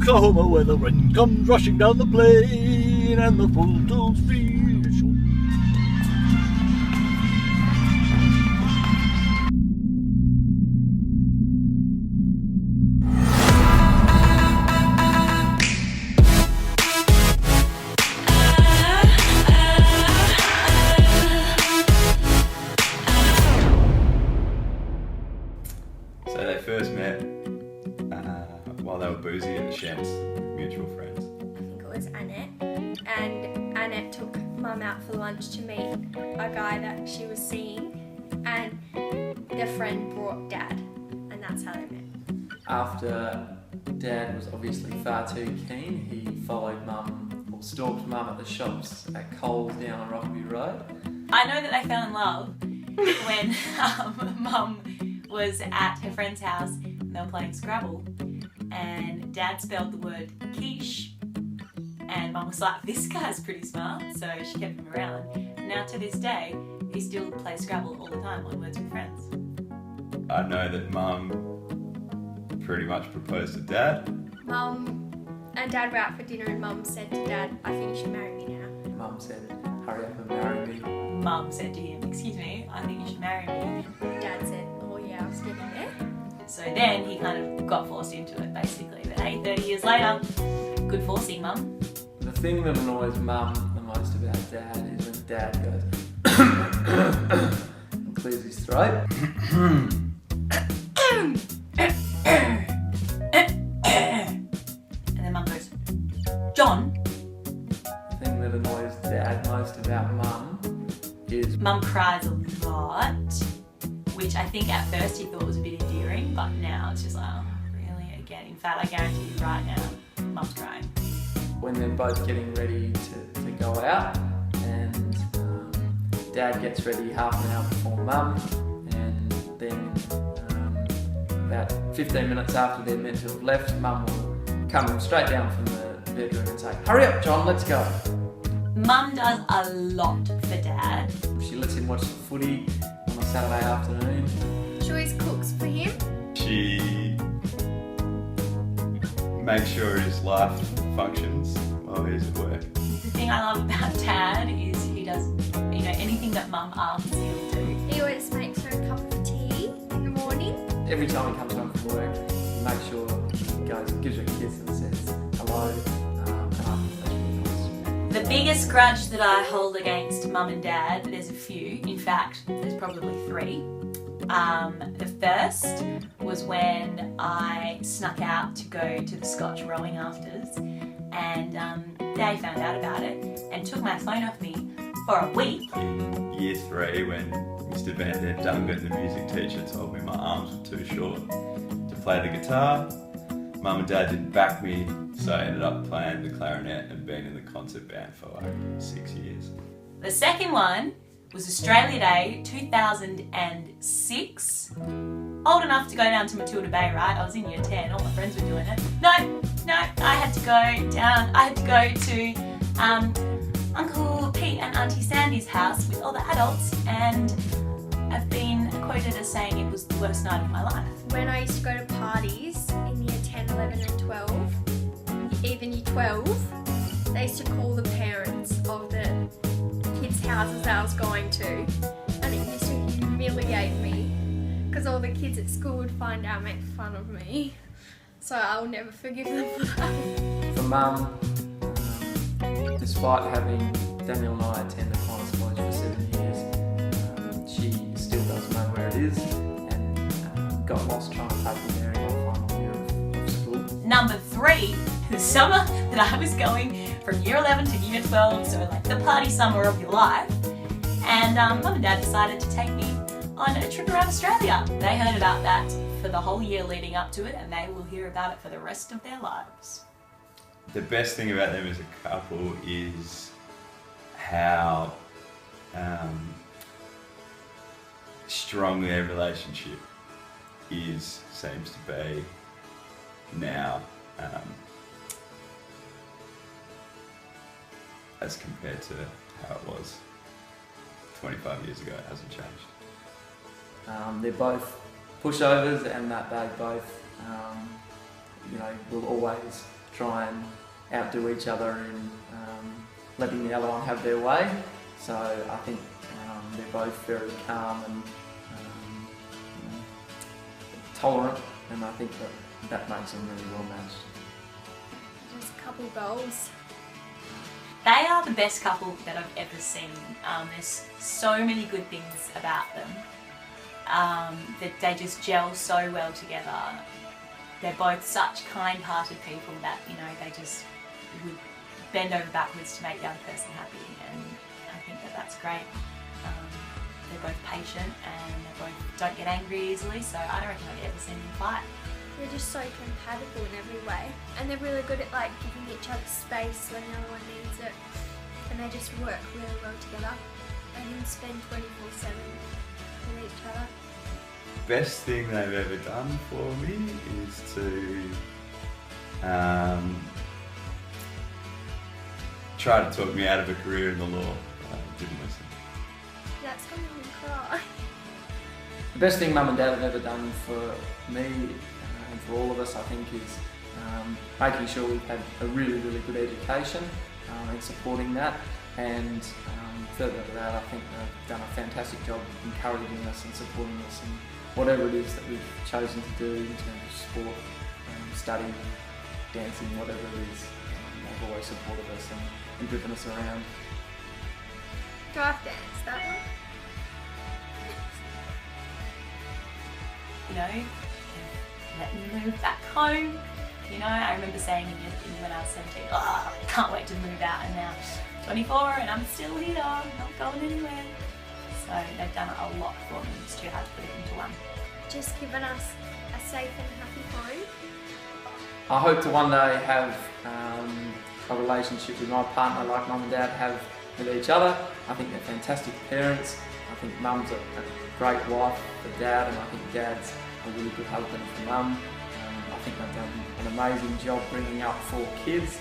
Oklahoma, where the rain comes rushing down the plain and the full tones feel. So they first met while they were boozy at the Shants, mutual friends. I think it was Annette, and Annette took Mum out for lunch to meet a guy that she was seeing, and their friend brought Dad, and that's how they met. After Dad was obviously far too keen, he followed Mum, or stalked Mum at the shops at Coles down on Rockaby Road. I know that they fell in love when Mum was at her friend's house and they were playing Scrabble, and Dad spelled the word quiche, and Mum was like, this guy's pretty smart, so she kept him around. And now to this day, he still plays Scrabble all the time on Words with Friends. I know that Mum pretty much proposed to Dad. Mum and Dad were out for dinner, and Mum said to Dad, I think you should marry me now. Mum said, hurry up and marry me. Mum said to him, excuse me, I think you should marry me. Dad said, oh yeah, I was getting there. So then he kind of got forced into it, basically. But hey, 30 years later, good forcing, Mum. The thing that annoys Mum the most about Dad is when Dad goes and clears his throat. And then Mum goes, John. The thing that annoys Dad most about Mum is Mum cries a lot, which I think at first he thought was a bit endearing, but now it's just like, oh, really? Again, in fact, I guarantee you right now, Mum's crying. when they're both getting ready to go out, and Dad gets ready half an hour before Mum, and then about 15 minutes after they're meant to have left, Mum will come straight down from the bedroom and say, hurry up John, let's go. Mum does a lot for Dad. She lets him watch the footy on a Saturday afternoon. She always cooks for him. She makes sure his life functions while he's at work. The thing I love about Dad is he does, anything that Mum asks, he'll do. He always makes her a cup of tea in the morning. Every time he comes home from work, he makes sure he goes, gives her a kiss and says hello, and I think that's really nice. The biggest grudge that I hold against Mum and Dad, there's a few. In fact, there's probably three. The first was when I snuck out to go to the Scotch rowing afters, and they found out about it and took my phone off me for a week. In year 3, when Mr. Van Den Dungan, the music teacher, told me my arms were too short to play the guitar, Mum and Dad didn't back me, so I ended up playing the clarinet and being in the concert band for like 6 years. The second one was Australia Day 2006. Old enough to go down to Matilda Bay, right? I was in year 10, all my friends were doing it. No, I had to go to Uncle Pete and Auntie Sandy's house with all the adults, and I've been quoted as saying it was the worst night of my life. When I used to go to parties in year 10, 11 and 12, even year 12, they used to call the parents of the kids' houses I was going to, and it used to humiliate me because all the kids at school would find out and make fun of me. So I'll never forgive them for that. For Mum, despite having Daniel and I attend Aquinas College for 7 years, she still doesn't know where it is, and got lost trying to pay for Mary in the final year of school. Number 3, the summer that I was going from year 11 to year 12, so like the party summer of your life, and Mum and Dad decided to take me on a trip around Australia. They heard about that for the whole year leading up to it, and they will hear about it for the rest of their lives. The best thing about them as a couple is how strong their relationship seems to be now, as compared to how it was 25 years ago. It hasn't changed. They're both pushovers, and that they both, will always try and outdo each other in letting the other one have their way. So I think they're both very calm and tolerant, and I think that makes them really well matched. Just a couple goals. They are the best couple that I've ever seen. There's so many good things about them. That they just gel so well together. They're both such kind-hearted people that, you know, they just would bend over backwards to make the other person happy, and I think that that's great. They're both patient and they both don't get angry easily, so I don't reckon I've ever seen them fight. They're just so compatible in every way, and they're really good at like giving each other space when the other one needs it, and they just work really well together. They can spend 24/7 with each other. Best thing they've ever done for me is to try to talk me out of a career in the law. I didn't listen. That's gonna make me cry. The best thing Mum and Dad have ever done for me and for all of us, I think, is making sure we've had a really, really good education and supporting that. And further to that, I think they've done a fantastic job encouraging us and supporting us in whatever it is that we've chosen to do in terms of sport, study, dancing, whatever it is. They've always supported us and driven us around. Draft dance, that one. You know, let me move back home. You know, I remember saying when I was 17, oh, I can't wait to move out, and now 24 and I'm still here, not going anywhere. So they've done a lot for me. It's too hard to put it into one. Just giving us a safe and happy home. I hope to one day have a relationship with my partner like Mum and Dad have with each other. I think they're fantastic parents. I think Mum's a great wife for Dad, and I think Dad's a really good husband for Mum. I think they've done an amazing job bringing up 4 kids,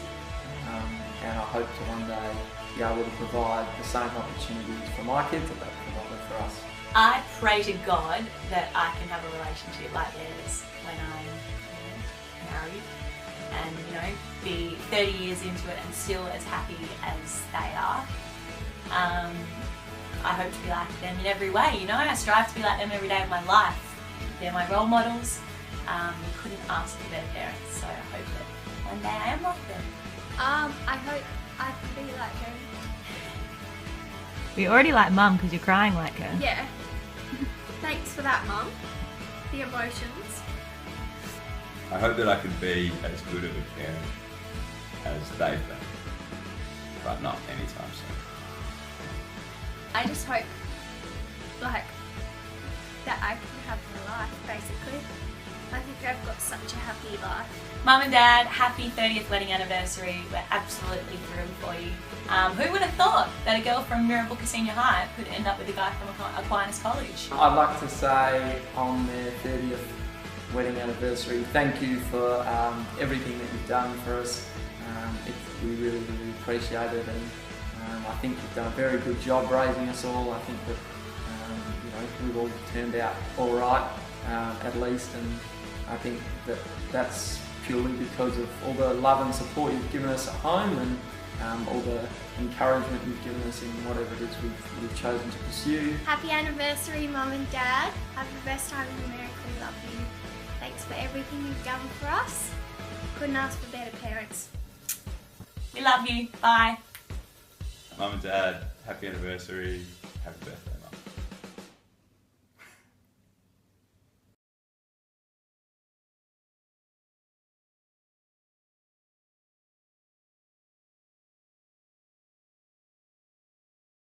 and I hope to one day be able to provide the same opportunities for my kids that they've provided for us. I pray to God that I can have a relationship like theirs when I'm married, and be 30 years into it and still as happy as they are. I hope to be like them in every way. I strive to be like them every day of my life. They're my role models. We couldn't ask for better parents, so I hope that one day I am like them. I hope I can be like her. We already like Mum because you're crying like her. Yeah. Thanks for that, Mum. The emotions. I hope that I can be as good of a parent as they've been, but not anytime soon. I just hope, that I can have my life, basically. I think I've got such a happy life. Mum and Dad, happy 30th wedding anniversary. We're absolutely thrilled for you. Who would have thought that a girl from Mirrabooka Senior High could end up with a guy from Aquinas College? I'd like to say on their 30th wedding anniversary, thank you for everything that you've done for us. We really, really appreciate it, and I think you've done a very good job raising us all. I think that we've all turned out all right, at least, and I think that that's purely because of all the love and support you've given us at home, and all the encouragement you've given us in whatever it is we've chosen to pursue. Happy anniversary, Mum and Dad. Have the best time in America. We love you. Thanks for everything you've done for us. Couldn't ask for better parents. We love you. Bye. Mum and Dad, happy anniversary, happy birthday.